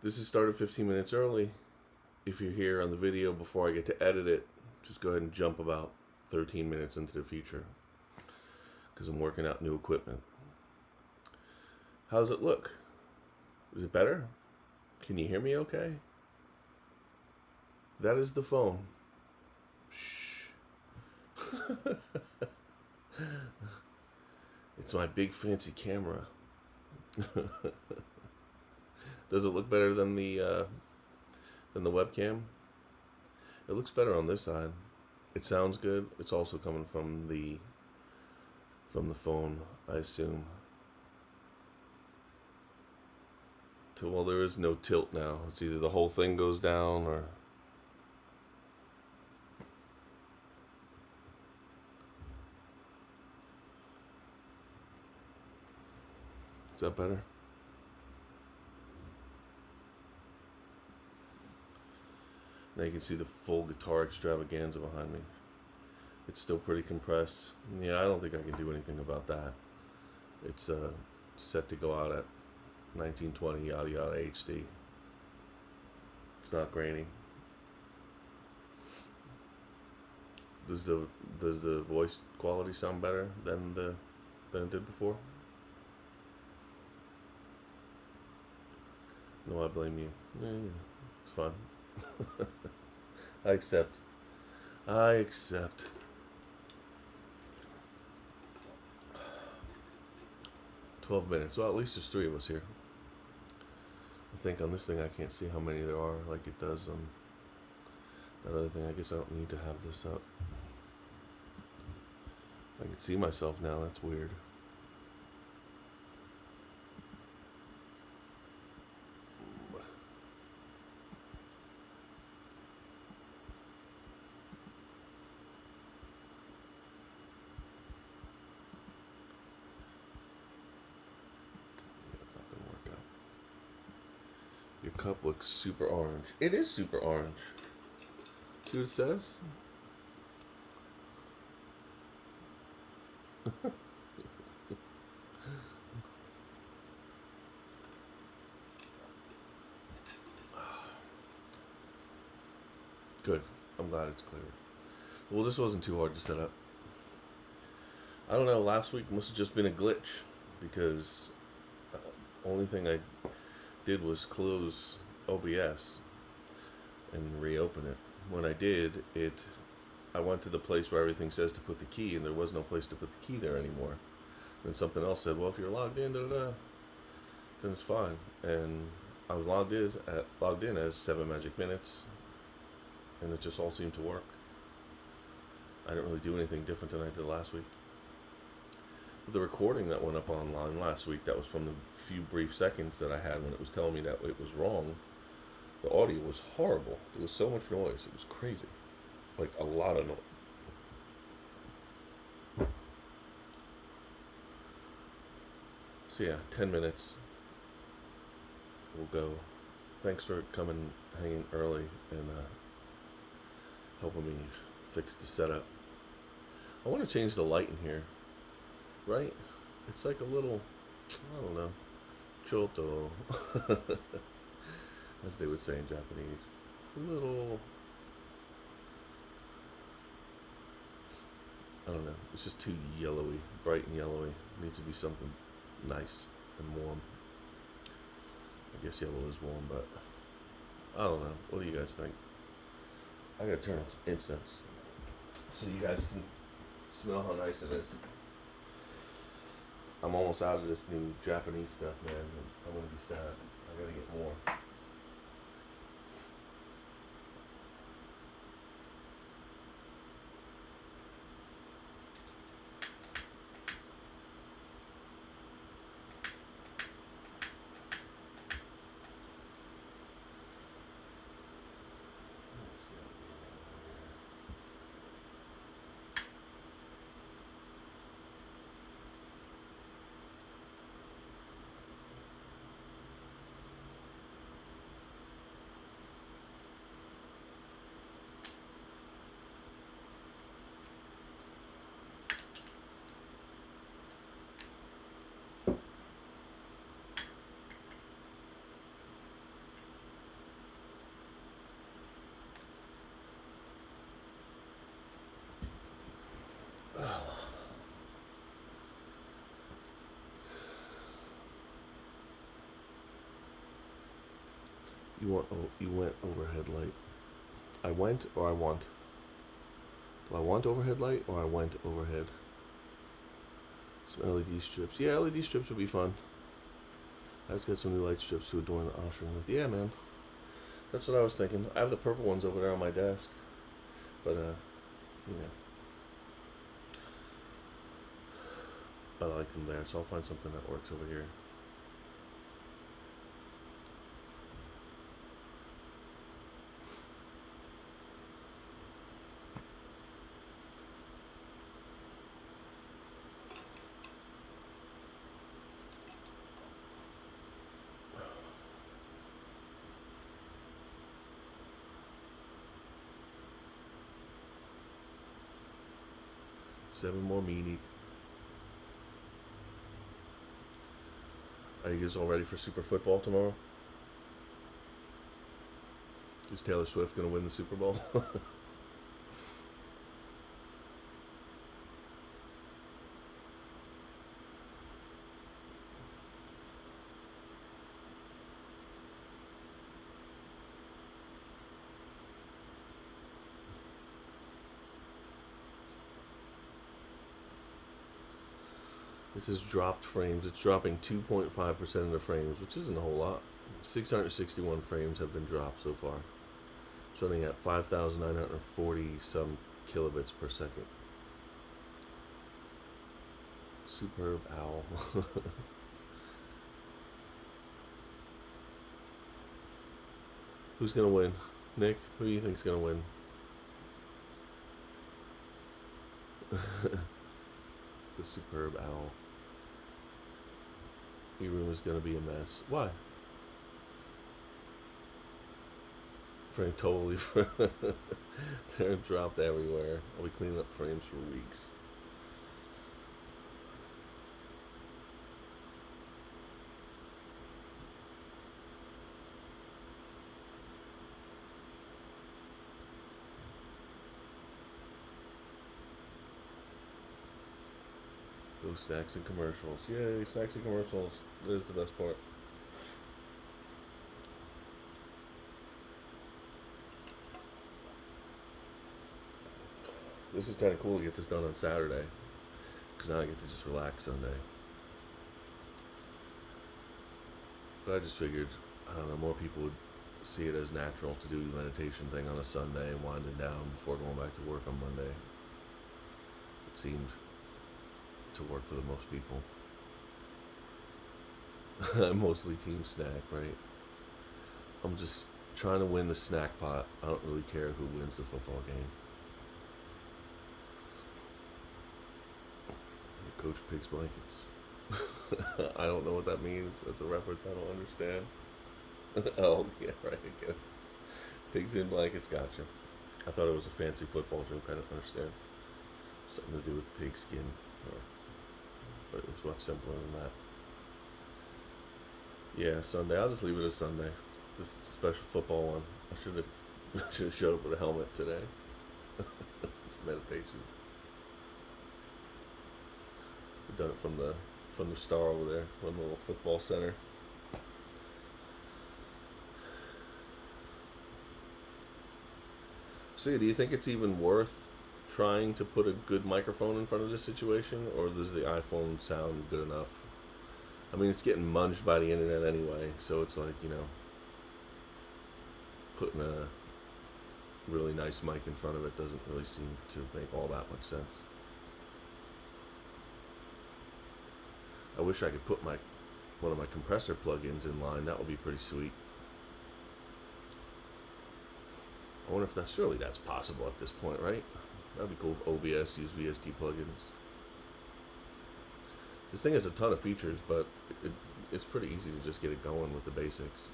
This is started 15 minutes early. If you're here on the video before I get to edit it, just go ahead and jump about 13 minutes into the future because I'm working out new equipment. How does it look? Is it better? Can you hear me okay? That is the phone. Shh. It's my big fancy camera. Does it look better than the webcam? It looks better on this side. It sounds good. It's also coming from the phone, I assume. Well, there is no tilt now. It's either the whole thing goes down or... Is that better? Now you can see the full guitar extravaganza behind me. It's still pretty compressed. Yeah, I don't think I can do anything about that. It's set to go out at 1920 yada yada HD. It's not grainy. Does the voice quality sound better than it did before? No, I blame you. It's fine. I accept. 12 minutes. Well, at least there's 3 of us here. I think on this thing I can't see how many there are like it does on that other thing. I guess I don't need to have this up. I can see myself now. That's weird. Your cup looks super orange. It is super orange. See what it says? Good. I'm glad it's clear. Well, this wasn't too hard to set up. I don't know, last week must have just been a glitch because only thing I did was close OBS and reopen it. When I did it, I went to the place where everything says to put the key, and there was no place to put the key there anymore. Then something else said, well, if you're logged in, then it's fine. And I was logged in as 7 magic minutes, and it just all seemed to work. I didn't really do anything different than I did last week. The recording that went up online last week, that was from the few brief seconds that I had when it was telling me that it was wrong. The audio was horrible. There was so much noise. It was crazy. Like a lot of noise. So yeah, 10 minutes. We'll go. Thanks for coming, hanging early, and helping me fix the setup. I want to change the light in here. Right? It's like a little, I don't know, choto, as they would say in Japanese. It's a little, I don't know, it's just too yellowy, bright and yellowy. It needs to be something nice and warm. I guess yellow is warm, but I don't know. What do you guys think? I gotta turn on some incense so you guys can smell how nice it is. I'm almost out of this new Japanese stuff, man. I'm gonna be sad. I gotta get more. You went overhead light. I went or I want. Do I want overhead light or I went overhead? Some LED strips. Yeah, LED strips would be fun. I just got some new light strips to adorn the ushering with. Yeah, man. That's what I was thinking. I have the purple ones over there on my desk. But, yeah. But I like them there, so I'll find something that works over here. Seven more meat. Are you guys all ready for Super Football tomorrow? Is Taylor Swift going to win the Super Bowl? This is dropped frames. It's dropping 2.5% of the frames, which isn't a whole lot. 661 frames have been dropped so far. It's running at 5,940 some kilobits per second. Superb owl. Who's going to win? Nick, who do you think's going to win? The superb owl. Your room is going to be a mess. Why? Frame totally. They're dropped everywhere. I'll be cleaning up frames for weeks. Go snacks and commercials. Yay, snacks and commercials. That is the best part. This is kind of cool to get this done on Saturday, because now I get to just relax Sunday. But I just figured, I don't know, more people would see it as natural to do the meditation thing on a Sunday and winding down before going back to work on Monday. It seemed to work for the most people. I'm mostly team snack, right? I'm just trying to win the snack pot. I don't really care who wins the football game. Coach Pig's blankets. I don't know what that means. That's a reference I don't understand. Oh, yeah, right. Again. Pigs in blankets, gotcha. I thought it was a fancy football joke. I don't understand. Something to do with pig skin. But it was much simpler than that. Yeah, Sunday. I'll just leave it as Sunday. This special football one. I should have showed up with a helmet today. It's meditation. We've done it from the star over there, from the little football center. So, do you think it's even worth trying to put a good microphone in front of this situation, or does the iPhone sound good enough? I mean, it's getting munged by the internet anyway, so it's like, putting a really nice mic in front of it doesn't really seem to make all that much sense. I wish I could put one of my compressor plugins in line. That would be pretty sweet. I wonder if surely that's possible at this point, right? That'd be cool if OBS used VST plugins. This thing has a ton of features, but it's pretty easy to just get it going with the basics.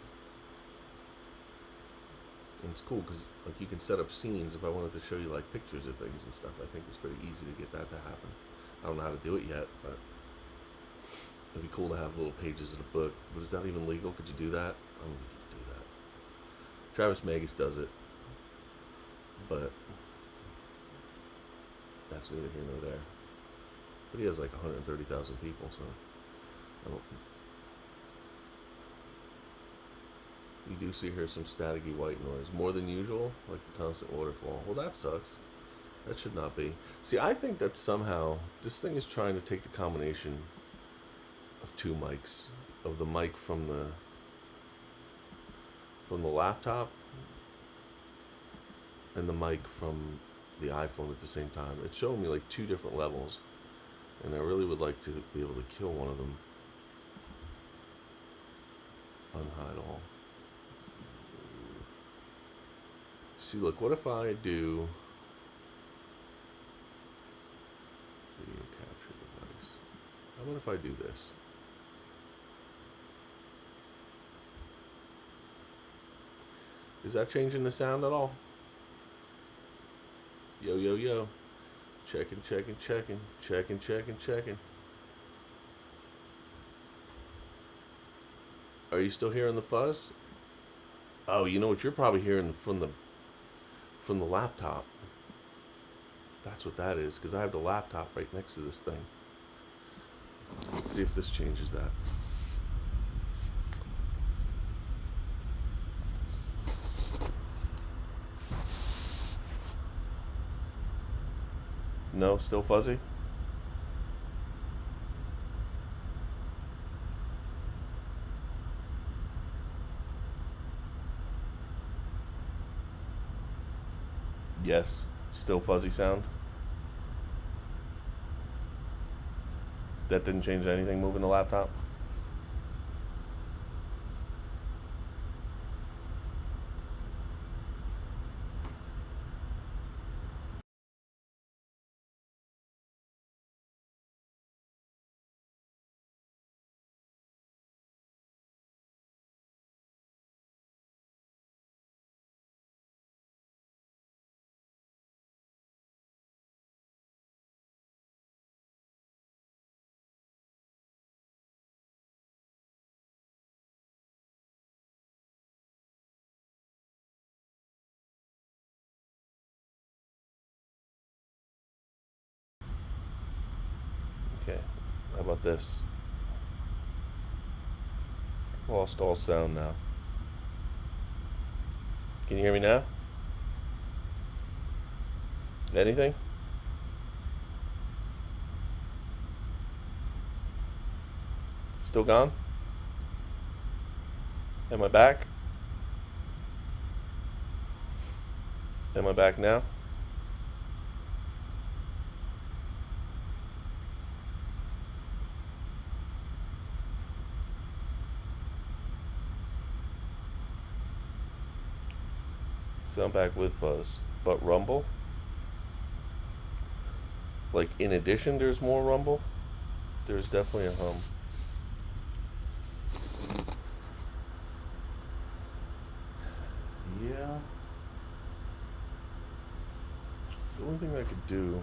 And it's cool because you can set up scenes. If I wanted to show you pictures of things and stuff, I think it's pretty easy to get that to happen. I don't know how to do it yet, but it'd be cool to have little pages of the book. But is that even legal? Could you do that? I don't think you could do that. Travis Magus does it, but that's neither here nor there. But he has 130,000 people, so I don't. You do see here some staticky white noise. More than usual, like a constant waterfall. Well, that sucks. That should not be. See, I think that somehow this thing is trying to take the combination of two mics, of the mic from the laptop and the mic from the iPhone at the same time. It's showing me like two different levels, and I really would like to be able to kill one of them. Unhide all. See, look, what if I do video capture device? How about if I do this? Is that changing the sound at all? Yo, yo, yo. Checking, checking, checking. Checking, checking, checking. Are you still hearing the fuzz? Oh, you know what? You're probably hearing from the laptop. That's what that is, because I have the laptop right next to this thing. Let's see if this changes that. No, still fuzzy? Yes, still fuzzy sound. That didn't change anything moving the laptop? Okay, how about this? Lost all sound now. Can you hear me now? Anything? Still gone? Am I back? Am I back now? Sound back with fuzz. But rumble? Like, in addition, there's more rumble? There's definitely a hum. Yeah. The only thing I could do.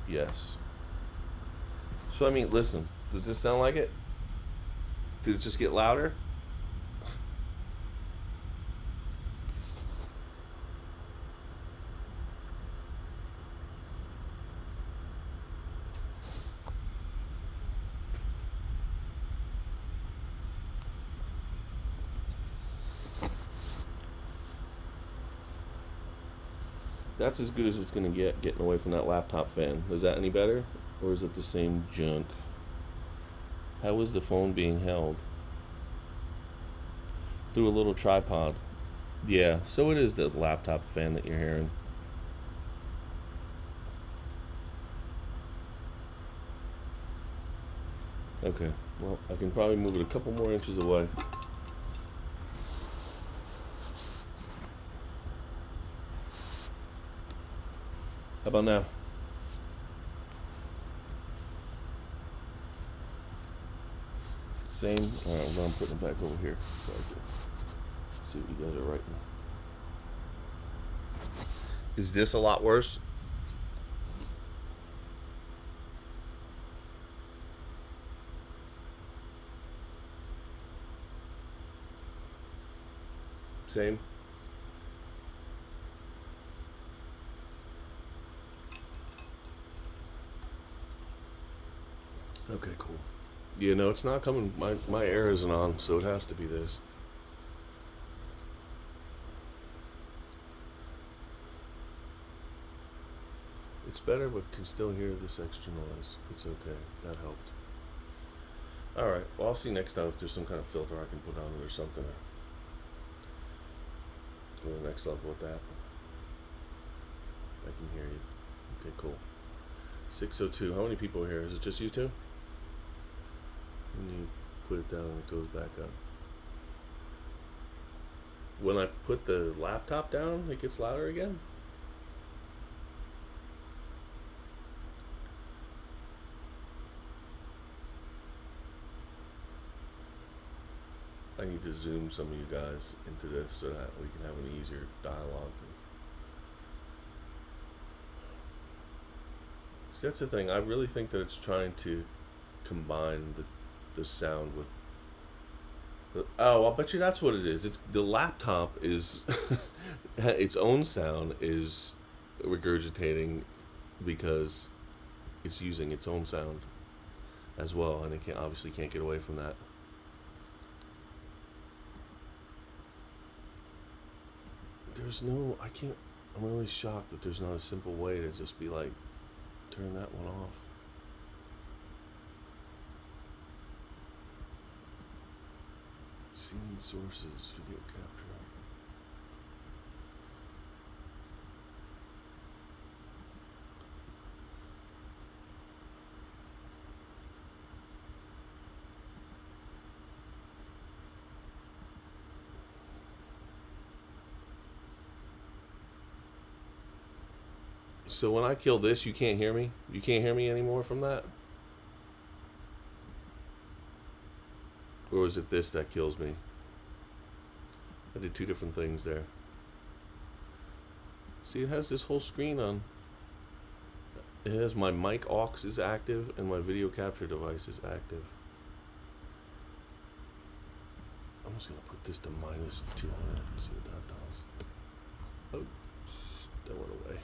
Yes. So, I mean, listen. Does this sound like it? Did it just get louder? That's as good as it's going to get, getting away from that laptop fan. Is that any better? Or is it the same junk? How is the phone being held? Through a little tripod. Yeah, so it is the laptop fan that you're hearing. Okay, well, I can probably move it a couple more inches away. How about now? Same? Alright, well, I'm putting it back over here so I can see what you guys are writing. Is this a lot worse? Same? Okay, cool. Yeah, no, it's not coming. My air isn't on, so it has to be this. It's better, but can still hear this extra noise. It's okay. That helped. All right. Well, I'll see next time if there's some kind of filter I can put on it or something. Go to the next level with that. I can hear you. Okay, cool. 602. How many people are here? Is it just you two? And you put it down and it goes back up. When I put the laptop down, it gets louder again? I need to zoom some of you guys into this so that we can have an easier dialogue. See, that's the thing. I really think that it's trying to combine the sound with the. Oh, I'll bet you that's what it is. It's the laptop is its own sound is regurgitating because it's using its own sound as well, and it obviously can't get away from that. There's no. I can't. I'm really shocked that there's not a simple way to just be like, turn that one off. Scene sources, video capture. So when I kill this, you can't hear me? You can't hear me anymore from that? Or is it this that kills me? I did two different things there. See, it has this whole screen on. It has my mic aux is active and my video capture device is active. I'm just going to put this to minus 200 and see what that does. Oh, that went away.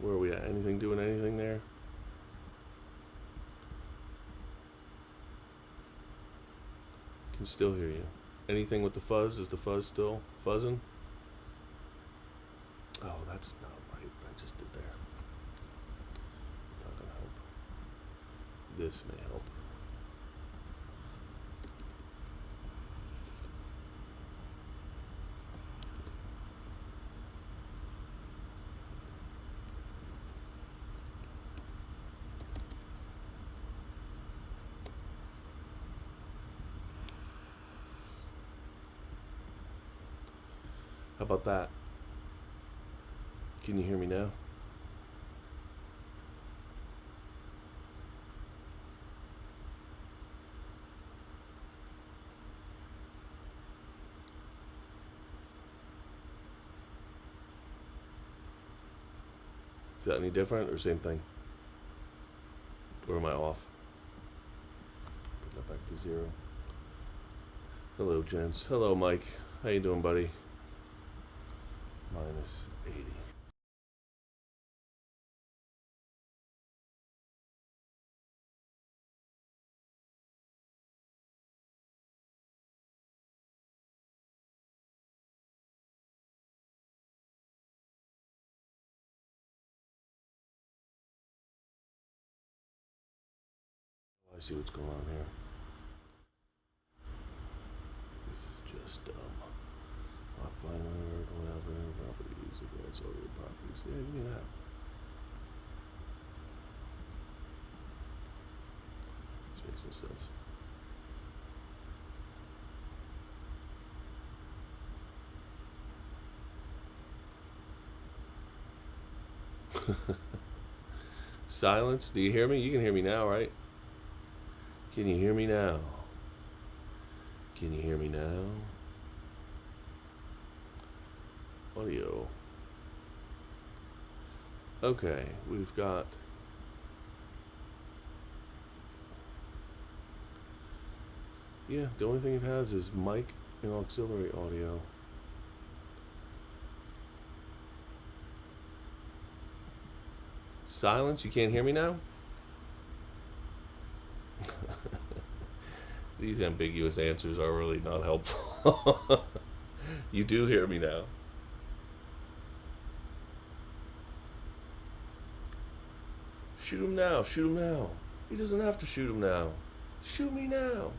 Where are we at? Anything doing anything there? Can still hear you. Anything with the fuzz? Is the fuzz still fuzzing? Oh, that's not right. I just did there. It's not gonna help. This may help. How about that? Can you hear me now? Is that any different or same thing? Or am I off? Put that back to 0. Hello, gents. Hello, Mike. How you doing, buddy? Minus 80. I see what's going on here. This is just lock fine vertical avenue properties, advanced audio properties. Yeah, give me that. This makes no sense. Silence? Do you hear me? You can hear me now, right? Can you hear me now? Can you hear me now? Audio. Okay, we've got yeah, the only thing it has is mic and auxiliary audio. Silence? You can't hear me now? These ambiguous answers are really not helpful. You do hear me now. Shoot him now, shoot him now. He doesn't have to shoot him now. Shoot me now.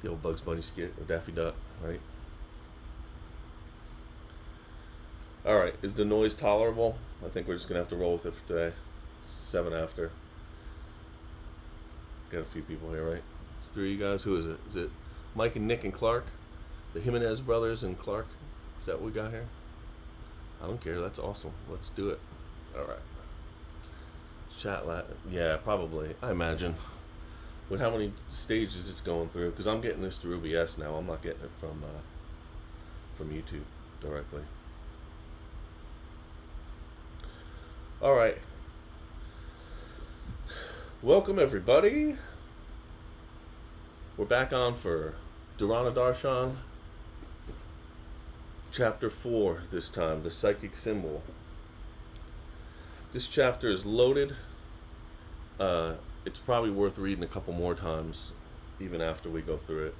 The old Bugs Bunny skit or Daffy Duck, right? Alright, is the noise tolerable? I think we're just going to have to roll with it for today. 7 after. Got a few people here, right? It's 3 of you guys. Who is it? Is it Mike and Nick and Clark? The Jimenez brothers and Clark? Is that what we got here? I don't care. That's awesome. Let's do it. Alright. Chat lat. Yeah, probably. I imagine. With how many stages it's going through. Because I'm getting this through OBS now. I'm not getting it from YouTube directly. Alright. Welcome everybody. We're back on for Dharana Darshan. Chapter 4 this time, the psychic symbol. This chapter is loaded. It's probably worth reading a couple more times, even after we go through it.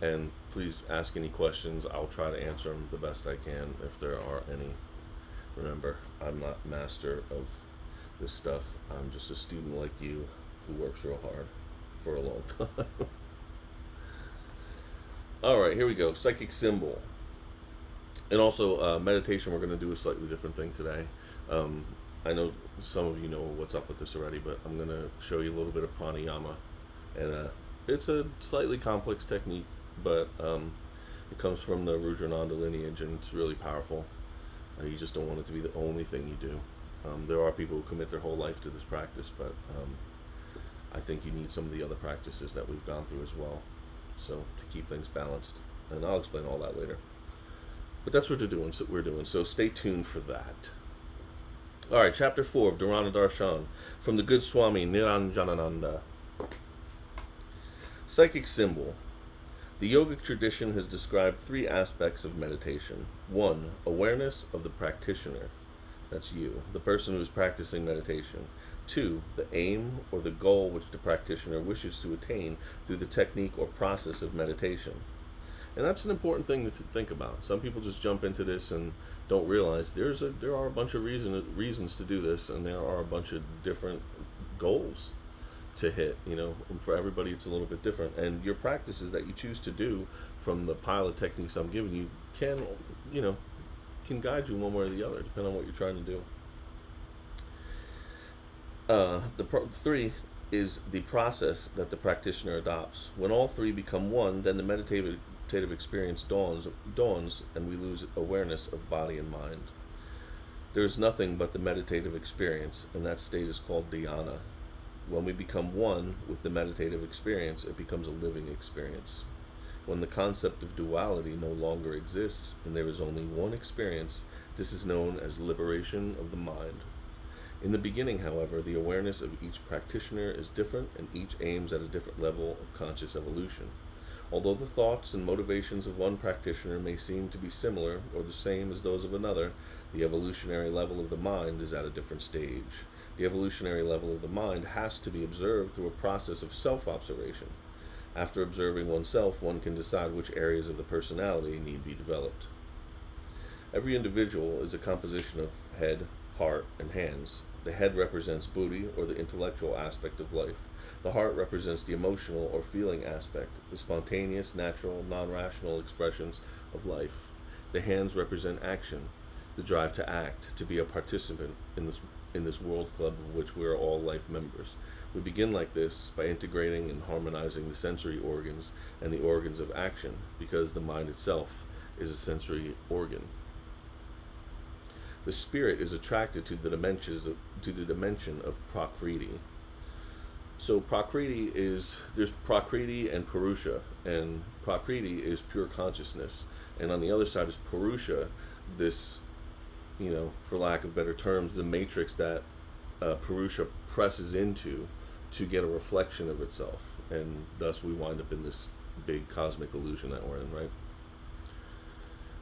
And please ask any questions. I'll try to answer them the best I can if there are any. Remember, I'm not master of this stuff. I'm just a student like you who works real hard for a long time. Alright, here we go. Psychic symbol. And also, meditation, we're going to do a slightly different thing today. I know some of you know what's up with this already, but I'm going to show you a little bit of pranayama. And it's a slightly complex technique, but it comes from the Rudrananda lineage, and it's really powerful. You just don't want it to be the only thing you do. There are people who commit their whole life to this practice, but I think you need some of the other practices that we've gone through as well, so to keep things balanced. And I'll explain all that later. But that's what we're doing, so stay tuned for that. Alright, chapter 4 of Dharana Darshan, from the good Swami Niranjanananda. Psychic symbol. The yogic tradition has described 3 aspects of meditation. 1. Awareness of the practitioner. That's you, the person who is practicing meditation. 2. The aim or the goal which the practitioner wishes to attain through the technique or process of meditation. And that's an important thing to think about. Some people just jump into this and don't realize there are a bunch of reasons to do this, and there are a bunch of different goals to hit. You know, for everybody it's a little bit different, and your practices that you choose to do from the pile of techniques I'm giving you can guide you one way or the other, depending on what you're trying to do. 3 is the process that the practitioner adopts. When all 3 become one, then the meditative experience dawns, and we lose awareness of body and mind. There is nothing but the meditative experience, and that state is called dhyana. When we become one with the meditative experience, it becomes a living experience. When the concept of duality no longer exists and there is only one experience, this is known as liberation of the mind. In the beginning, however, the awareness of each practitioner is different, and each aims at a different level of conscious evolution. Although the thoughts and motivations of one practitioner may seem to be similar or the same as those of another, the evolutionary level of the mind is at a different stage. The evolutionary level of the mind has to be observed through a process of self-observation. After observing oneself, one can decide which areas of the personality need be developed. Every individual is a composition of head, heart, and hands. The head represents buddhi, or the intellectual aspect of life. The heart represents the emotional or feeling aspect, the spontaneous, natural, non-rational expressions of life. The hands represent action, the drive to act, to be a participant in this world club of which we are all life members. We begin like this by integrating and harmonizing the sensory organs and the organs of action, because the mind itself is a sensory organ. The spirit is attracted to the dimension of Prakriti. So Prakriti there's Prakriti and Purusha, and Prakriti is pure consciousness, and on the other side is Purusha, this, for lack of better terms, the matrix that Purusha presses into to get a reflection of itself, and thus we wind up in this big cosmic illusion that we're in, right?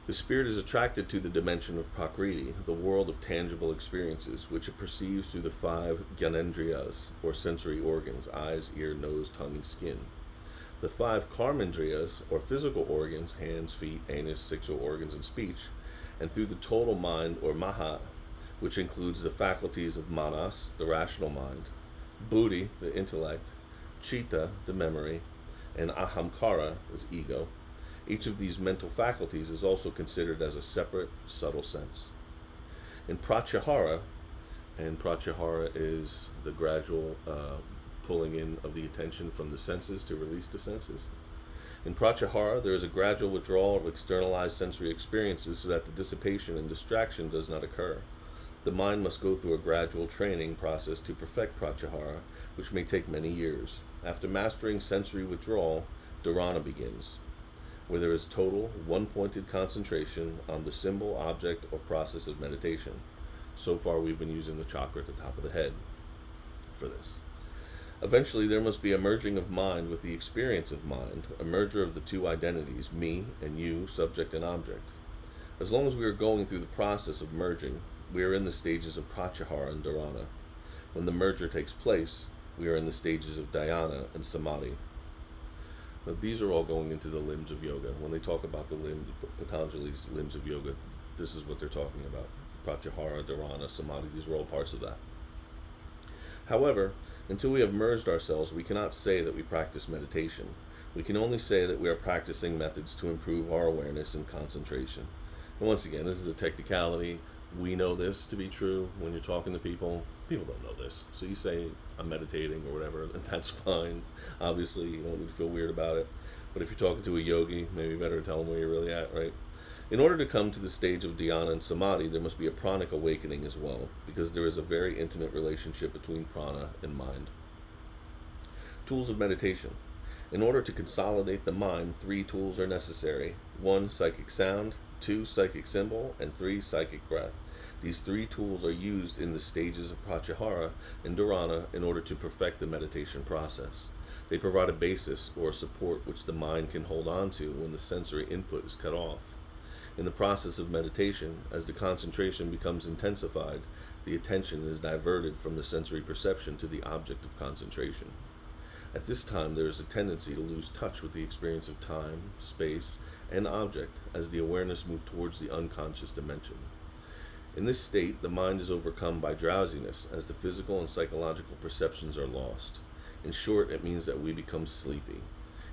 The spirit is attracted to the dimension of Prakriti, the world of tangible experiences, which it perceives through the five Gyanendriyas, or sensory organs: eyes, ear, nose, tongue, and skin. The five Karmendriyas, or physical organs: hands, feet, anus, sexual organs, and speech, and through the total mind, or Mahat, which includes the faculties of Manas, the rational mind, Buddhi, the intellect, Chitta, the memory, and Ahamkara, is ego. Each of these mental faculties is also considered as a separate, subtle sense. In Pratyahara, and Pratyahara is the gradual pulling in of the attention from the senses to release the senses. In Pratyahara, there is a gradual withdrawal of externalized sensory experiences so that the dissipation and distraction does not occur. The mind must go through a gradual training process to perfect Pratyahara, which may take many years. After mastering sensory withdrawal, Dharana begins, where there is total, one-pointed concentration on the symbol, object, or process of meditation. So far, we've been using the chakra at the top of the head for this. Eventually, there must be a merging of mind with the experience of mind, a merger of the two identities, me and you, subject and object. As long as we are going through the process of merging, we are in the stages of Pratyahara and Dharana. When the merger takes place, we are in the stages of Dhyana and Samadhi. Now, these are all going into the limbs of yoga. When they talk about the Patanjali's limbs of yoga, this is what they're talking about. Pratyahara, Dharana, Samadhi, these are all parts of that. However, until we have merged ourselves, we cannot say that we practice meditation. We can only say that we are practicing methods to improve our awareness and concentration. And once again, this is a technicality. We know this to be true. When you're talking to people, people don't know this. So you say, I'm meditating or whatever, and that's fine. Obviously, you don't need to feel weird about it. But if you're talking to a yogi, maybe better tell them where you're really at, right? In order to come to the stage of dhyana and samadhi, there must be a pranic awakening as well, because there is a very intimate relationship between prana and mind. Tools of meditation. In order to consolidate the mind, 3 tools are necessary. 1, psychic sound, 2, psychic symbol, and 3, psychic breath. These 3 tools are used in the stages of Pratyahara and Dharana in order to perfect the meditation process. They provide a basis or support which the mind can hold on to when the sensory input is cut off. In the process of meditation, as the concentration becomes intensified, the attention is diverted from the sensory perception to the object of concentration. At this time, there is a tendency to lose touch with the experience of time, space, and object as the awareness moves towards the unconscious dimension. In this state, the mind is overcome by drowsiness as the physical and psychological perceptions are lost. In short, it means that we become sleepy.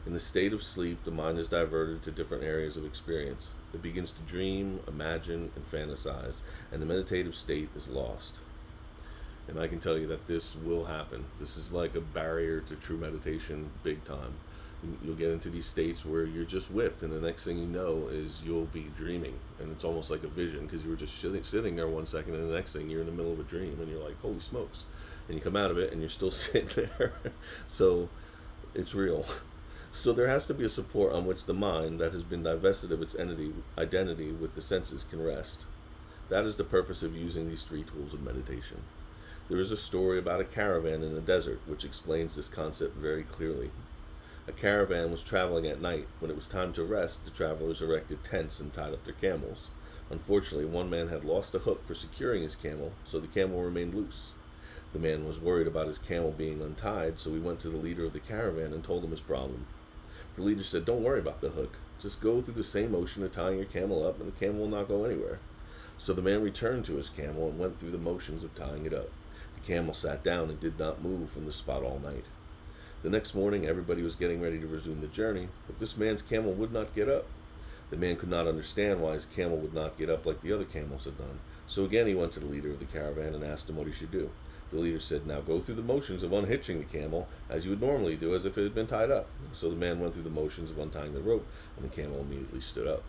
In the state of sleep, the mind is diverted to different areas of experience. It begins to dream, imagine, and fantasize, and the meditative state is lost. And I can tell you that this will happen. This is like a barrier to true meditation big time. You'll get into these states where you're just whipped, and the next thing you know is you'll be dreaming. And it's almost like a vision, because you were just sitting there one second, and the next thing you're in the middle of a dream, and you're like, holy smokes. And you come out of it, and you're still sitting there. So it's real. So there has to be a support on which the mind that has been divested of its identity with the senses can rest. That is the purpose of using these 3 tools of meditation. There is a story about a caravan in the desert which explains this concept very clearly. A caravan was traveling at night. When it was time to rest, the travelers erected tents and tied up their camels. Unfortunately, one man had lost a hook for securing his camel, so the camel remained loose. The man was worried about his camel being untied, so he went to the leader of the caravan and told him his problem. The leader said, don't worry about the hook. Just go through the same motion of tying your camel up, and the camel will not go anywhere. So the man returned to his camel and went through the motions of tying it up. The camel sat down and did not move from the spot all night. The next morning, everybody was getting ready to resume the journey, but this man's camel would not get up. The man could not understand why his camel would not get up like the other camels had done. So again, he went to the leader of the caravan and asked him what he should do. The leader said, now go through the motions of unhitching the camel as you would normally do, as if it had been tied up. So the man went through the motions of untying the rope, and the camel immediately stood up.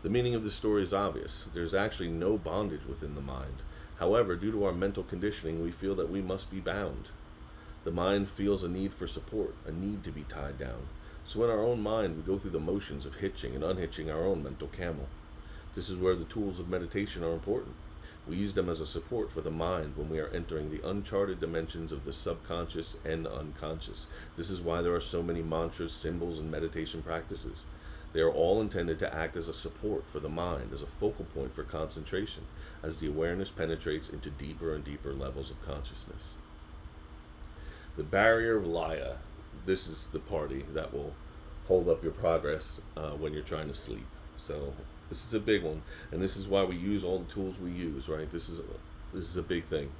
The meaning of this story is obvious. There is actually no bondage within the mind. However, due to our mental conditioning, we feel that we must be bound. The mind feels a need for support, a need to be tied down. So in our own mind, we go through the motions of hitching and unhitching our own mental camel. This is where the tools of meditation are important. We use them as a support for the mind when we are entering the uncharted dimensions of the subconscious and unconscious. This is why there are so many mantras, symbols, and meditation practices. They are all intended to act as a support for the mind, as a focal point for concentration, as the awareness penetrates into deeper and deeper levels of consciousness. The barrier of Laya, this is the party that will hold up your progress when you're trying to sleep. So this is a big one, and this is why we use all the tools we use, right? This is a big thing.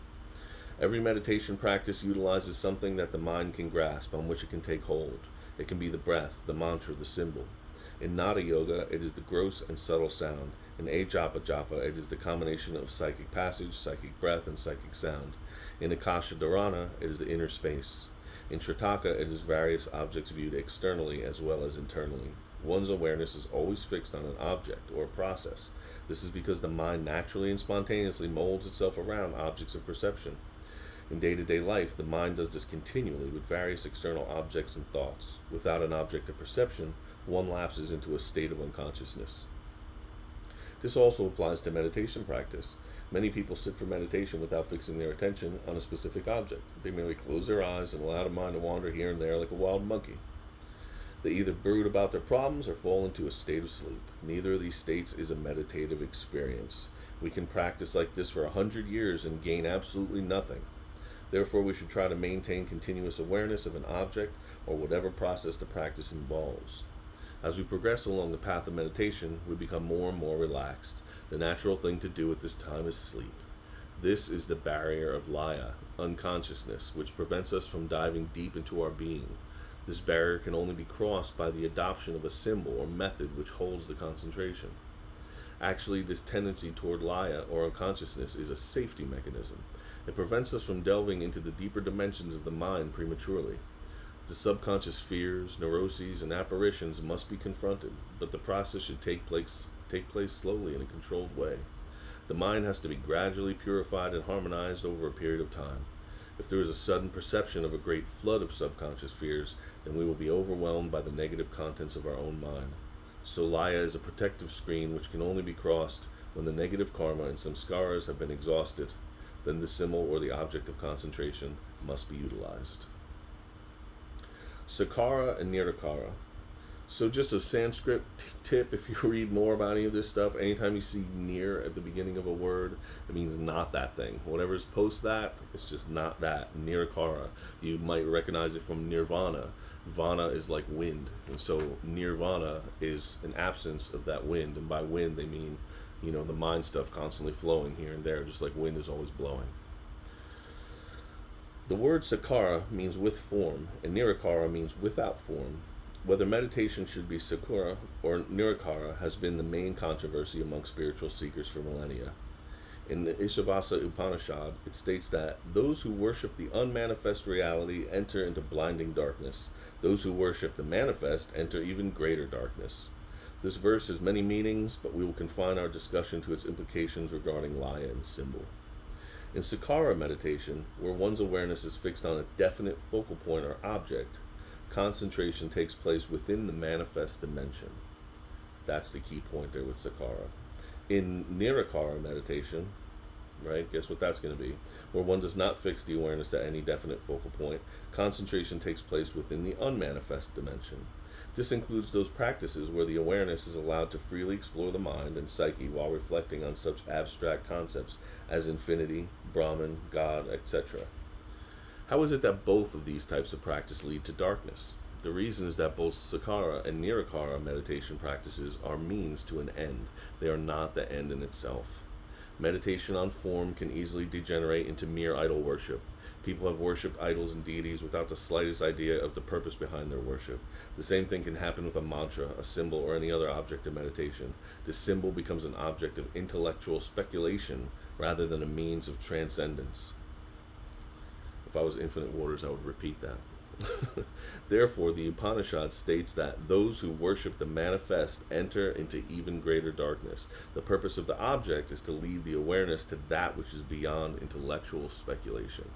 Every meditation practice utilizes something that the mind can grasp, on which it can take hold. It can be the breath, the mantra, the symbol. In Nada Yoga, it is the gross and subtle sound. In Ajapa Japa, it is the combination of psychic passage, psychic breath, and psychic sound. In Akasha Dharana, it is the inner space. In Tritaka, it is various objects viewed externally as well as internally. One's awareness is always fixed on an object or a process. This is because the mind naturally and spontaneously molds itself around objects of perception. In day-to-day life, the mind does this continually with various external objects and thoughts. Without an object of perception, one lapses into a state of unconsciousness. This also applies to meditation practice. Many people sit for meditation without fixing their attention on a specific object. They merely close their eyes and allow the mind to wander here and there like a wild monkey. They either brood about their problems or fall into a state of sleep. Neither of these states is a meditative experience. We can practice like this for 100 years and gain absolutely nothing. Therefore, we should try to maintain continuous awareness of an object or whatever process the practice involves. As we progress along the path of meditation, we become more and more relaxed. The natural thing to do at this time is sleep. This is the barrier of Laya, unconsciousness, which prevents us from diving deep into our being. This barrier can only be crossed by the adoption of a symbol or method which holds the concentration. Actually, this tendency toward Laya or unconsciousness is a safety mechanism. It prevents us from delving into the deeper dimensions of the mind prematurely. The subconscious fears, neuroses, and apparitions must be confronted, but the process should take place slowly in a controlled way. The mind has to be gradually purified and harmonized over a period of time. If there is a sudden perception of a great flood of subconscious fears, then we will be overwhelmed by the negative contents of our own mind. So Laya is a protective screen which can only be crossed when the negative karma and samskaras have been exhausted. Then the symbol or the object of concentration must be utilized. Sakara and Nirakara. So just a Sanskrit tip, if you read more about any of this stuff, anytime you see nir at the beginning of a word, it means not that thing. Whatever's post that, it's just not that. Nirakara. You might recognize it from nirvana. Vana is like wind. And so nirvana is an absence of that wind. And by wind, they mean, the mind stuff constantly flowing here and there, just like wind is always blowing. The word sakara means with form, and nirakara means without form. Whether meditation should be sakara or nirakara has been the main controversy among spiritual seekers for millennia. In the Ishavasa Upanishad, it states that those who worship the unmanifest reality enter into blinding darkness. Those who worship the manifest enter even greater darkness. This verse has many meanings, but we will confine our discussion to its implications regarding Laya and symbol. In Sakara meditation, where one's awareness is fixed on a definite focal point or object, concentration takes place within the manifest dimension. That's the key point there with Sakara. In Nirakara meditation, right, guess what that's going to be? Where one does not fix the awareness at any definite focal point, concentration takes place within the unmanifest dimension. This includes those practices where the awareness is allowed to freely explore the mind and psyche while reflecting on such abstract concepts as infinity, Brahman, God, etc. How is it that both of these types of practice lead to darkness? The reason is that both Sakara and Nirakara meditation practices are means to an end. They are not the end in itself. Meditation on form can easily degenerate into mere idol worship. People have worshipped idols and deities without the slightest idea of the purpose behind their worship. The same thing can happen with a mantra, a symbol, or any other object of meditation. This symbol becomes an object of intellectual speculation rather than a means of transcendence. If I was Infinite Waters, I would repeat that. Therefore, the Upanishad states that those who worship the manifest enter into even greater darkness. The purpose of the object is to lead the awareness to that which is beyond intellectual speculation.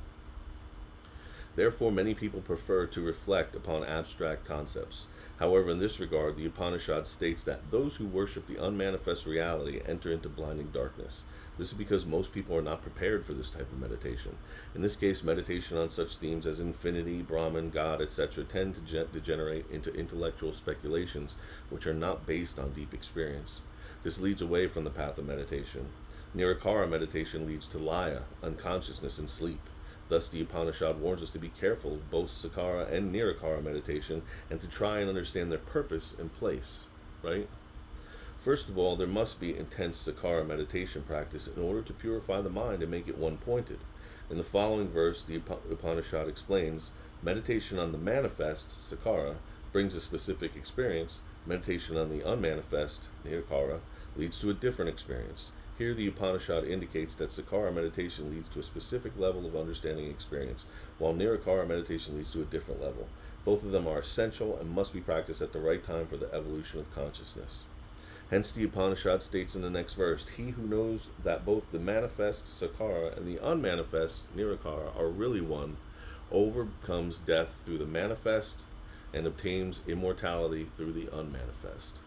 Therefore, many people prefer to reflect upon abstract concepts. However, in this regard, the Upanishad states that those who worship the unmanifest reality enter into blinding darkness. This is because most people are not prepared for this type of meditation. In this case, meditation on such themes as infinity, Brahman, God, etc., tend to degenerate into intellectual speculations which are not based on deep experience. This leads away from the path of meditation. Nirakara meditation leads to laya, unconsciousness, and sleep. Thus, the Upanishad warns us to be careful of both Sakara and Nirakara meditation and to try and understand their purpose and place, right? First of all, there must be intense Sakara meditation practice in order to purify the mind and make it one-pointed. In the following verse, the Upanishad explains, meditation on the manifest, Sakara, brings a specific experience. Meditation on the unmanifest, Nirakara, leads to a different experience. Here, the Upanishad indicates that Sakara meditation leads to a specific level of understanding experience, while Nirakara meditation leads to a different level. Both of them are essential and must be practiced at the right time for the evolution of consciousness. Hence, the Upanishad states in the next verse, he who knows that both the manifest Sakara and the unmanifest Nirakara are really one, overcomes death through the manifest and obtains immortality through the unmanifest.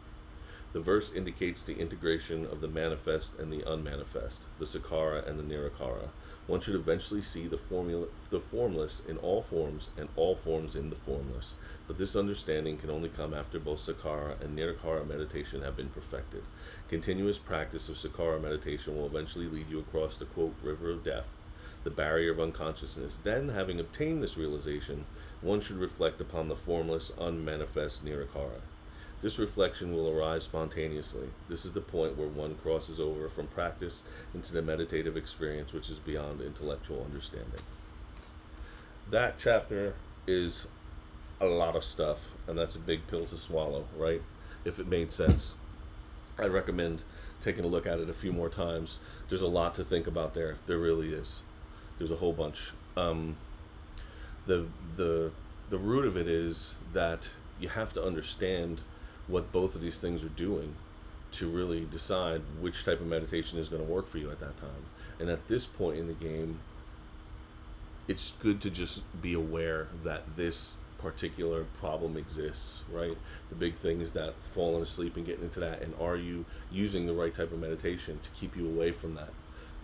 The verse indicates the integration of the manifest and the unmanifest, the Sakara and the Nirakara. One should eventually see the formless in all forms and all forms in the formless. But this understanding can only come after both Sakara and Nirakara meditation have been perfected. Continuous practice of Sakara meditation will eventually lead you across the, quote, river of death, the barrier of unconsciousness. Then, having obtained this realization, one should reflect upon the formless, unmanifest Nirakara. This reflection will arise spontaneously. This is the point where one crosses over from practice into the meditative experience which is beyond intellectual understanding. That chapter is a lot of stuff, and that's a big pill to swallow, right? If it made sense. I'd recommend taking a look at it a few more times. There's a lot to think about there. There really is. There's a whole bunch. The root of it is that you have to understand what both of these things are doing to really decide which type of meditation is going to work for you at that time. And at this point in the game, it's good to just be aware that this particular problem exists, right? The big thing is that falling asleep and getting into that, and are you using the right type of meditation to keep you away from that?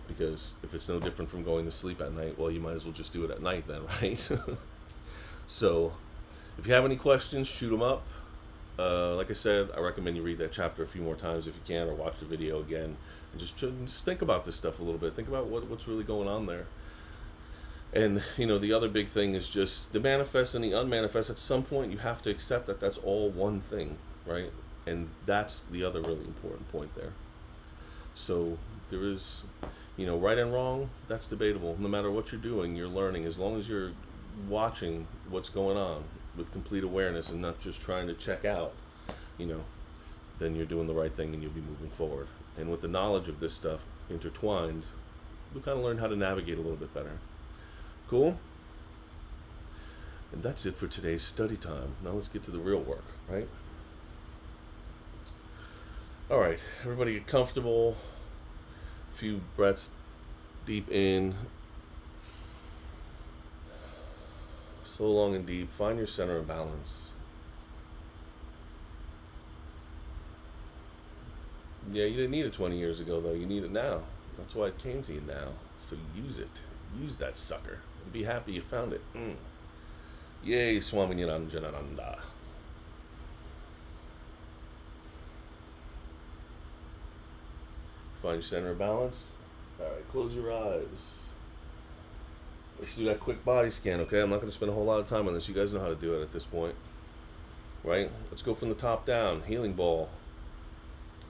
Because if it's no different from going to sleep at night, well, you might as well just do it at night then, right? So if you have any questions, shoot them up. Like I said, I recommend you read that chapter a few more times if you can, or watch the video again, and just think about this stuff a little bit. Think about what's really going on there. And, the other big thing is just the manifest and the unmanifest. At some point, you have to accept that that's all one thing, right? And that's the other really important point there. So there is, right and wrong, that's debatable. No matter what you're doing, you're learning. As long as you're watching what's going on with complete awareness and not just trying to check out, then you're doing the right thing and you'll be moving forward. And with the knowledge of this stuff intertwined, you'll kind of learn how to navigate a little bit better. Cool? And that's it for today's study time. Now let's get to the real work, right? All right, everybody get comfortable. A few breaths deep in. Slow, long, and deep. Find your center of balance. Yeah, you didn't need it 20 years ago, though. You need it now. That's why it came to you now. So use it. Use that sucker. And be happy you found it. Yay, Swami Niranjanananda. Find your center of balance. All right, close your eyes. Let's do that quick body scan, okay? I'm not going to spend a whole lot of time on this. You guys know how to do it at this point, right? Let's go from the top down. Healing ball.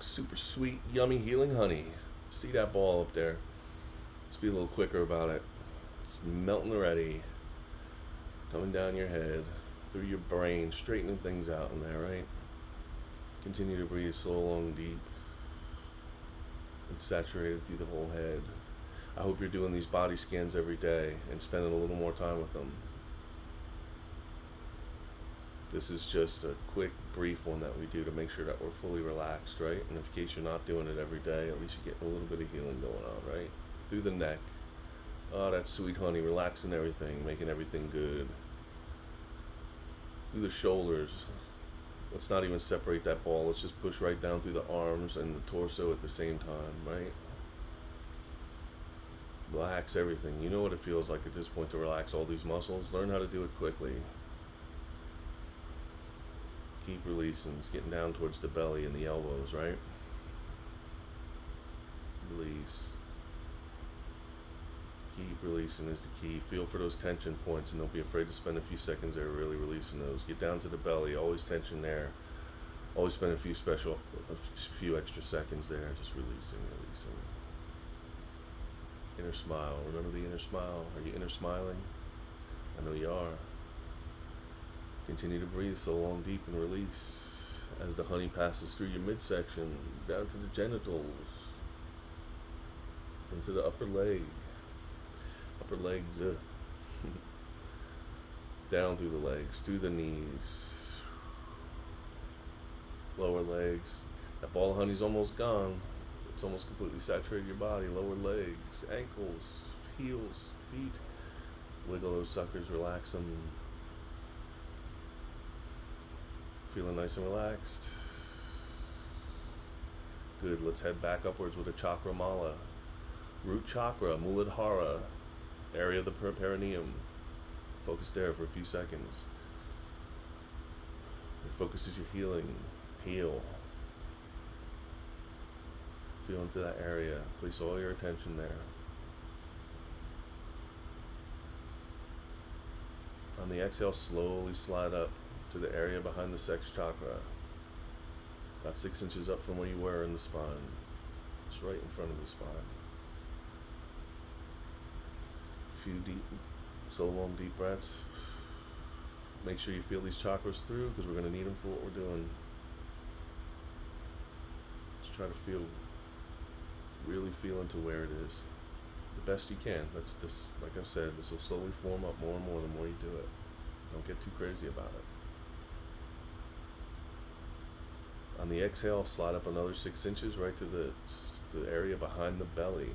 Super sweet, yummy healing honey. See that ball up there? Let's be a little quicker about it. It's melting already. Coming down your head, through your brain, straightening things out in there, right? Continue to breathe slow, long, deep. It's saturated through the whole head. I hope you're doing these body scans every day and spending a little more time with them. This is just a quick, brief one that we do to make sure that we're fully relaxed, right? And in case you're not doing it every day, at least you're getting a little bit of healing going on, right? Through the neck. Oh, that sweet honey, relaxing everything, making everything good. Through the shoulders. Let's not even separate that ball. Let's just push right down through the arms and the torso at the same time, right? Relax everything. You know what it feels like at this point to relax all these muscles. Learn how to do it quickly. Keep releasing. It's getting down towards the belly and the elbows, right? Release. Keep releasing is the key. Feel for those tension points and don't be afraid to spend a few seconds there really releasing those. Get down to the belly. Always tension there. Always spend a few extra seconds there. Just releasing. Inner smile. Remember the inner smile. Are you inner smiling? I know you are. Continue to breathe so long, deep, and release as the honey passes through your midsection, down to the genitals, into the upper legs, down through the legs, through the knees, lower legs. That ball of honey's almost gone. It's almost completely saturated your body. Lower legs, ankles, heels, feet. Wiggle those suckers, relax them. Feeling nice and relaxed. Good, let's head back upwards with a chakra mala. Root chakra, Muladhara, area of the perineum. Focus there for a few seconds. Your focus is your healing. Heal. Feel into that area. Place all your attention there. On the exhale, slowly slide up to the area behind the sex chakra. About 6 inches up from where you were in the spine. Just right in front of the spine. A few deep, slow, long, deep breaths. Make sure you feel these chakras through because we're going to need them for what we're doing. Just try to feel, really feel into where it is. The best you can. That's this, like I said, this will slowly form up more and more the more you do it. Don't get too crazy about it. On the exhale, slide up another 6 inches right to the area behind the belly.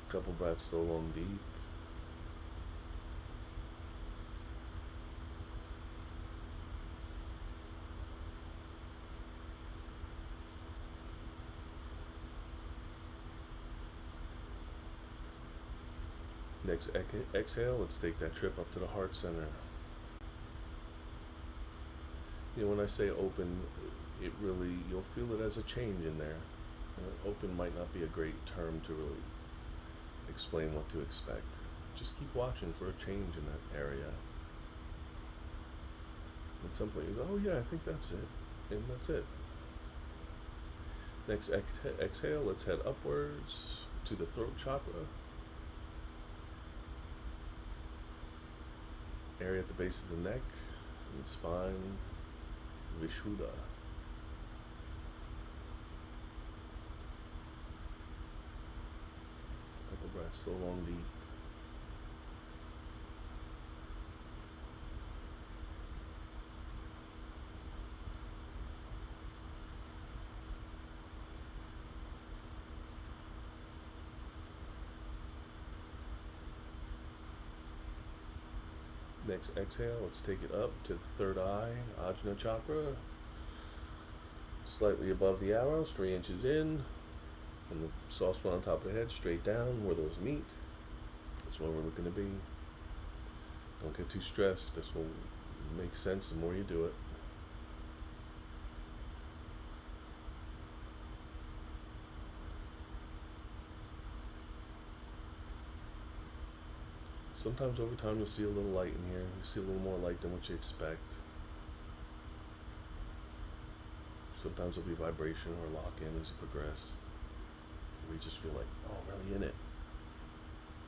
Couple breaths, slow, long, deep. Next exhale, let's take that trip up to the heart center. You know, when I say open, it really, you'll feel it as a change in there. Open might not be a great term to really explain what to expect. Just keep watching for a change in that area. At some point you go, oh yeah, I think that's it. And that's it. Next exhale, let's head upwards to the throat chakra. Area at the base of the neck and the spine. Vishuddha. Couple breaths, slow, long, deep. Next exhale, let's take it up to the third eye, Ajna chakra. Slightly above the arrows, 3 inches in. From the soft spot on top of the head, straight down where those meet. That's where we're looking to be. Don't get too stressed. This will make sense the more you do it. Sometimes over time you'll see a little light in here. You see a little more light than what you expect. Sometimes there'll be vibration or lock in as you progress. Where you just feel like, oh, I'm really in it.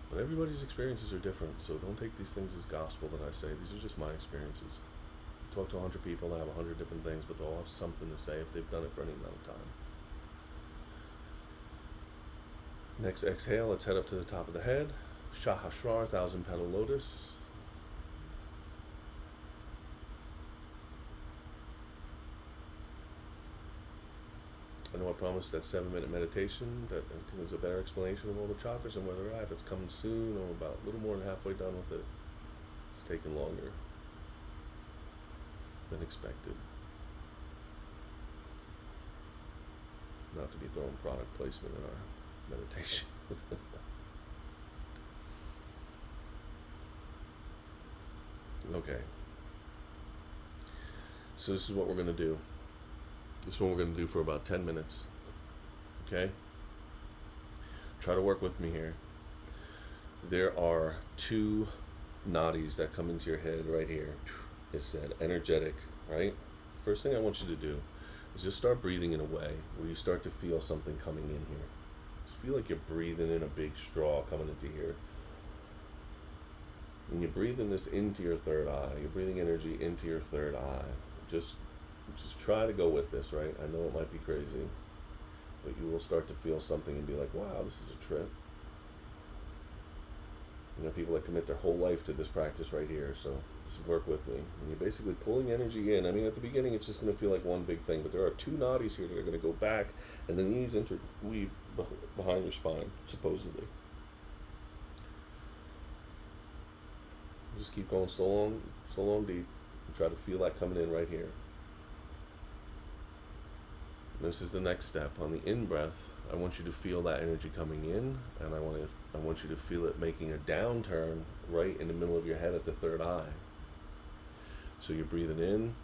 But everybody's experiences are different, so don't take these things as gospel that I say. These are just my experiences. I talk to 100 people that have 100 different things, but they'll all have something to say if they've done it for any amount of time. Next exhale, let's head up to the top of the head. Sahasrara, 1,000-petal lotus. I know I promised that 7-minute meditation that I think was a better explanation of all the chakras and where they're at. That's coming soon. I'm about a little more than halfway done with it. It's taken longer than expected. Not to be throwing product placement in our meditation. Okay. So this is what we're going to do. This one we're going to do for about 10 minutes. Okay? Try to work with me here. There are two nadis that come into your head right here. It said energetic, right? First thing I want you to do is just start breathing in a way where you start to feel something coming in here. Just feel like you're breathing in a big straw coming into here. And you're breathing this into your third eye. You're breathing energy into your third eye. Just try to go with this, right? I know it might be crazy, but you will start to feel something and be like, wow, this is a trip. You know, people that commit their whole life to this practice right here, so just work with me. And you're basically pulling energy in. I mean, at the beginning, it's just going to feel like one big thing, but there are two nadis here that are going to go back, and then these interweave behind your spine, supposedly. Just keep going slow long, deep, and try to feel that coming in right here. This is the next step. On the in-breath, I want you to feel that energy coming in, and I want you to feel it making a downturn right in the middle of your head at the third eye. So you're breathing in,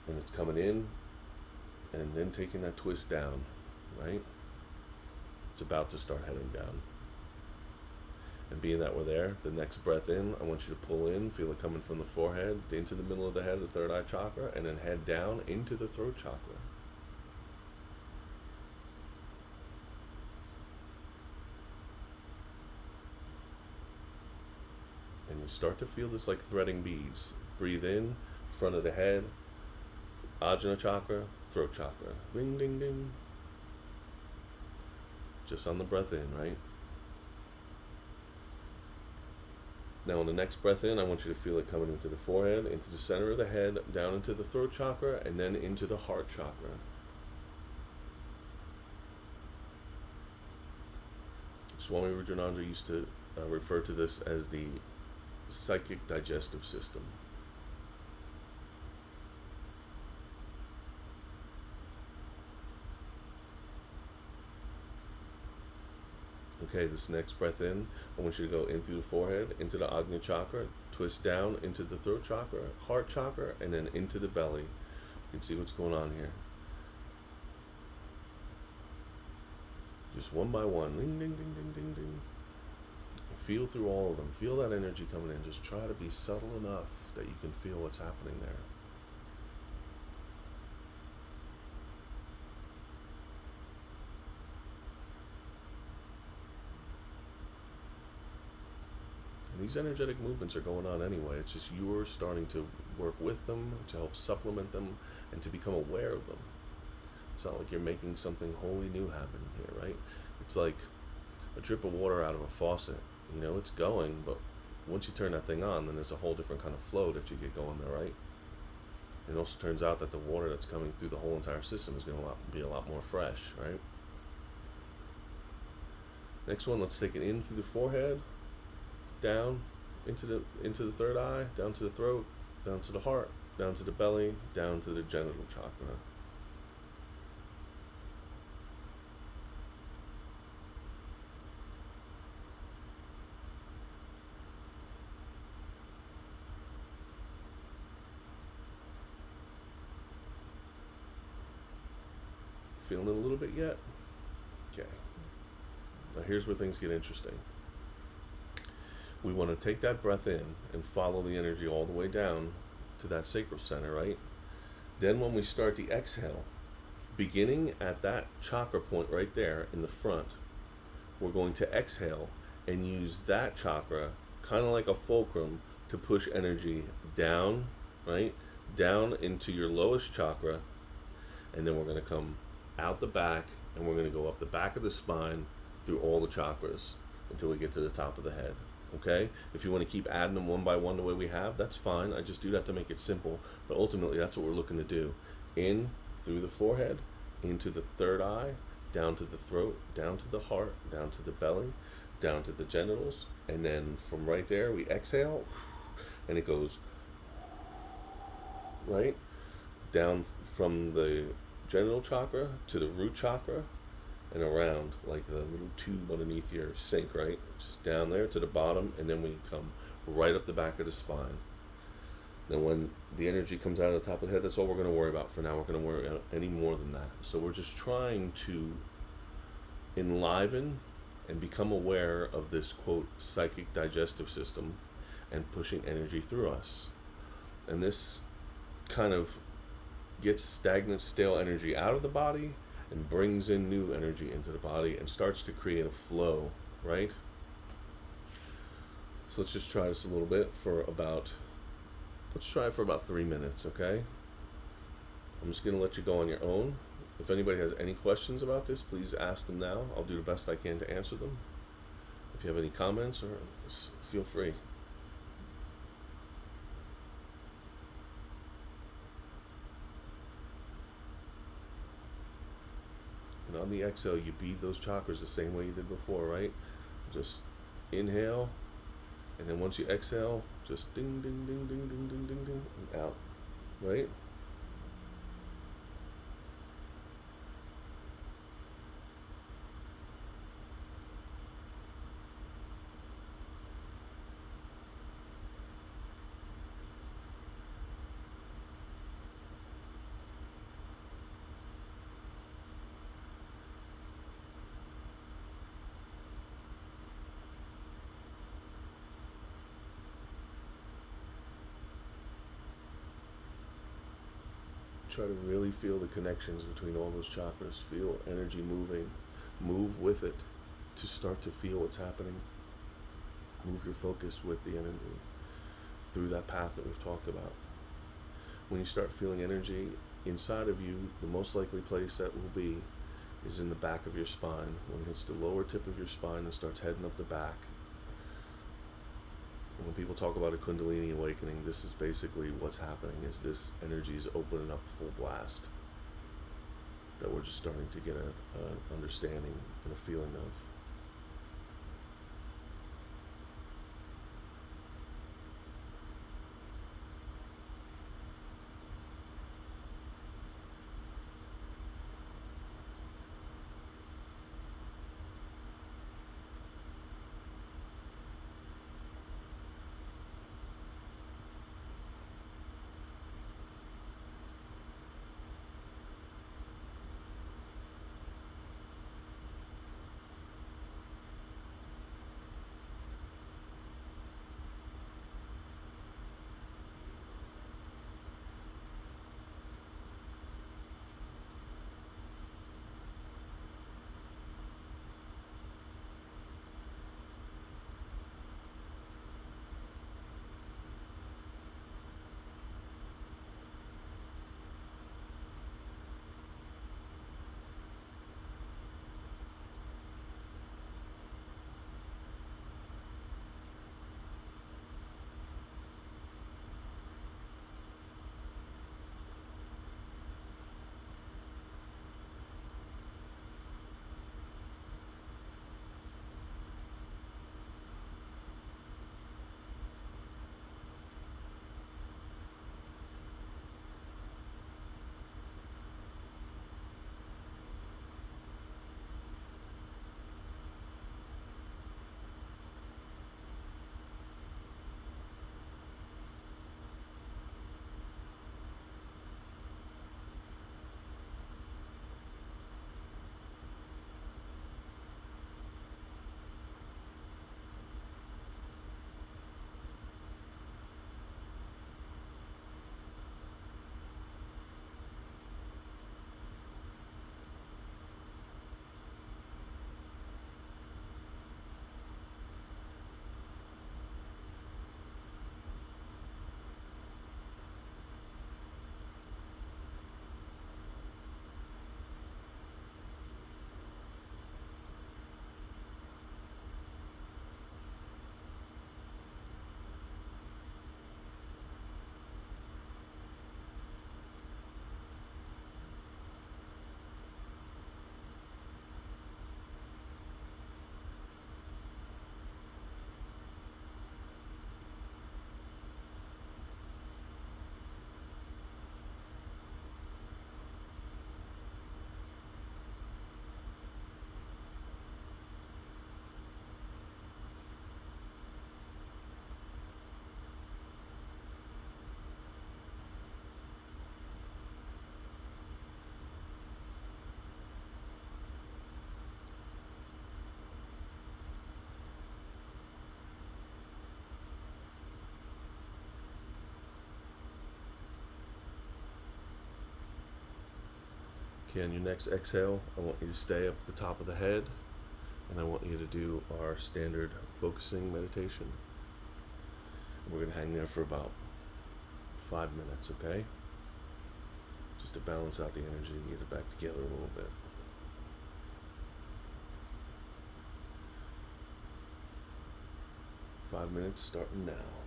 and it's coming in, and then taking that twist down, right? It's about to start heading down. And being that we're there, the next breath in, I want you to pull in, feel it coming from the forehead into the middle of the head, the third eye chakra, and then head down into the throat chakra. And you start to feel this like threading beads. Breathe in, front of the head, Ajna chakra, throat chakra. Ring, ding, ding. Just on the breath in, right? Now on the next breath in, I want you to feel it coming into the forehead, into the center of the head, down into the throat chakra, and then into the heart chakra. Swami Rudraనంద used to refer to this as the psychic digestive system. Okay, this next breath in, I want you to go in through the forehead, into the Ajna chakra, twist down into the throat chakra, heart chakra, and then into the belly. You can see what's going on here. Just one by one. Ding, ding, ding, ding, ding, ding. Feel through all of them. Feel that energy coming in. Just try to be subtle enough that you can feel what's happening there. And these energetic movements are going on anyway. It's just you're starting to work with them, to help supplement them, and to become aware of them. It's not like you're making something wholly new happen here, right? It's like a drip of water out of a faucet. You know, it's going, but once you turn that thing on, then there's a whole different kind of flow that you get going there, right? It also turns out that the water that's coming through the whole entire system is going to be a lot more fresh, right? Next one, let's take it in through the forehead, down into the third eye, down to the throat, down to the heart, down to the belly, down to the genital chakra. Feeling it a little bit yet? Okay. Now here's where things get interesting. We want to take that breath in and follow the energy all the way down to that sacral center, right? Then when we start the exhale, beginning at that chakra point right there in the front, we're going to exhale and use that chakra kind of like a fulcrum to push energy down, right? Down into your lowest chakra, and then we're going to come out the back, and we're going to go up the back of the spine through all the chakras until we get to the top of the head. Okay? If you want to keep adding them one by one the way we have, that's fine. I just do that to make it simple, but ultimately that's what we're looking to do. In through the forehead, into the third eye, down to the throat, down to the heart, down to the belly, down to the genitals, and then from right there we exhale, and it goes right down from the genital chakra to the root chakra and around like the little tube underneath your sink, right? Just down there to the bottom, and then we come right up the back of the spine. Then when the energy comes out of the top of the head, that's all we're going to worry about for now. We're going to worry about any more than that. So we're just trying to enliven and become aware of this, quote, psychic digestive system and pushing energy through us. And this kind of gets stagnant, stale energy out of the body and brings in new energy into the body and starts to create a flow, right? So let's just try this a little bit for about, let's try it for about 3 minutes, okay? I'm just going to let you go on your own. If anybody has any questions about this, please ask them now. I'll do the best I can to answer them. If you have any comments, or feel free. And on the exhale, you bead those chakras the same way you did before, right? Just inhale, and then once you exhale, just ding, ding, ding, ding, ding, ding, ding, ding, and out, right? Try to really feel the connections between all those chakras. Feel energy moving. Move with it to start to feel what's happening. Move your focus with the energy through that path that we've talked about. When you start feeling energy inside of you, the most likely place that will be is in the back of your spine. When it hits the lower tip of your spine and starts heading up the back. When people talk about a Kundalini awakening, this is basically what's happening, is this energy is opening up full blast that we're just starting to get an understanding and a feeling of. Okay, on your next exhale, I want you to stay up at the top of the head, and I want you to do our standard focusing meditation. We're going to hang there for about 5 minutes, okay? Just to balance out the energy and get it back together a little bit. Five minutes starting now.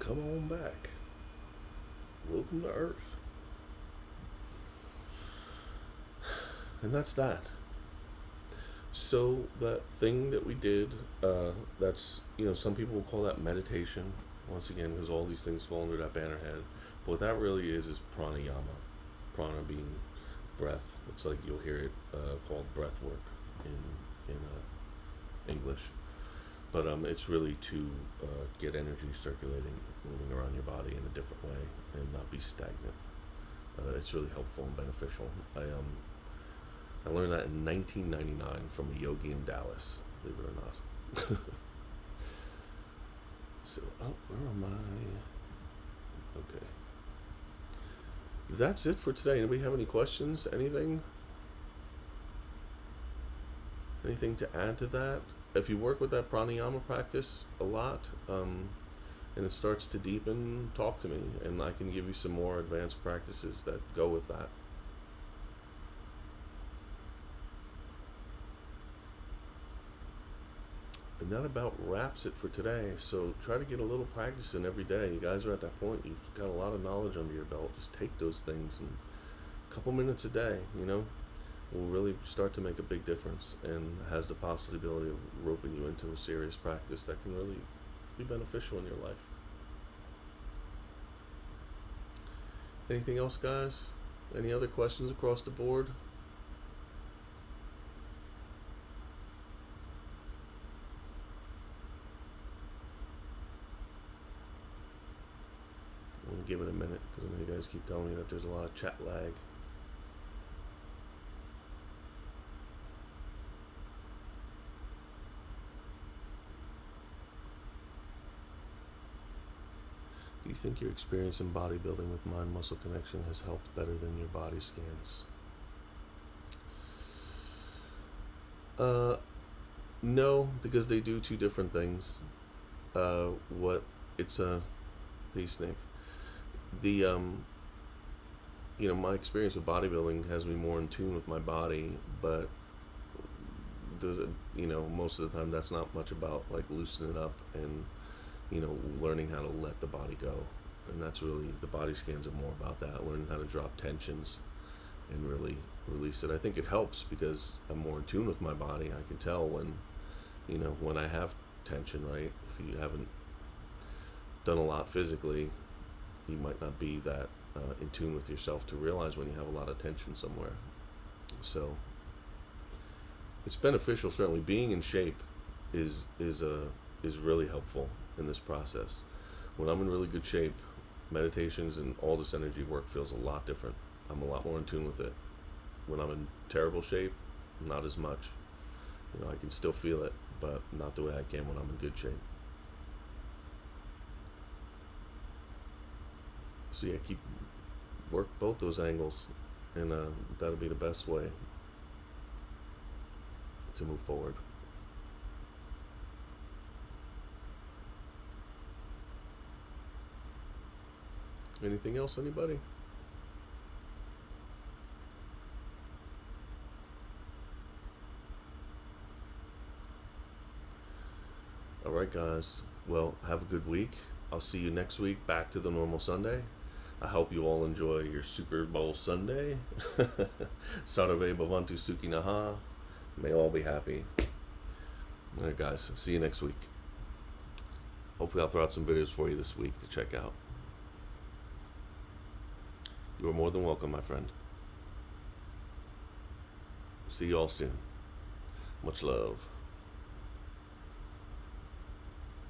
come on back. Welcome to Earth. And that's that. So that thing that we did, that's, some people will call that meditation, once again, because all these things fall under that banner head. But what that really is pranayama. Prana being breath. It's like you'll hear it called breath work in English. But it's really to get energy circulating, moving around your body in a different way and not be stagnant. It's really helpful and beneficial. I learned that in 1999 from a yogi in Dallas, believe it or not. So, where am I? Okay. That's it for today. Anybody have any questions? Anything? Anything to add to that? If you work with that pranayama practice a lot, and it starts to deepen, talk to me, and I can give you some more advanced practices that go with that. And that about wraps it for today. So try to get a little practice in every day. You guys are at that point. You've got a lot of knowledge under your belt. Just take those things, and a couple minutes a day, will really start to make a big difference, and has the possibility of roping you into a serious practice that can really be beneficial in your life. Anything else, guys? Any other questions across the board? I'm going to give it a minute, because I know you guys keep telling me that there's a lot of chat lag. Do you think your experience in bodybuilding with mind-muscle connection has helped better than your body scans? No, because they do two different things. It's a peace, Nick. My experience with bodybuilding has me more in tune with my body, but most of the time that's not much about like loosening it up and learning how to let the body go. And that's really, the body scans are more about that, learning how to drop tensions and really release it. I think it helps because I'm more in tune with my body. I can tell when I have tension, right? If you haven't done a lot physically, you might not be that in tune with yourself to realize when you have a lot of tension somewhere. So it's beneficial. Certainly being in shape is really helpful in this process. When I'm in really good shape, meditations and all this energy work feels a lot different. I'm a lot more in tune with it. When I'm in terrible shape, not as much. I can still feel it, but not the way I can when I'm in good shape. So yeah, work both those angles, and that'll be the best way to move forward. Anything else, anybody? All right, guys. Well, have a good week. I'll see you next week, back to the normal Sunday. I hope you all enjoy your Superbowl Sunday. Sarve Bhavantu Sukhinaha. May all be happy. All right, guys. See you next week. Hopefully I'll throw out some videos for you this week to check out. You are more than welcome, my friend. See you all soon. Much love.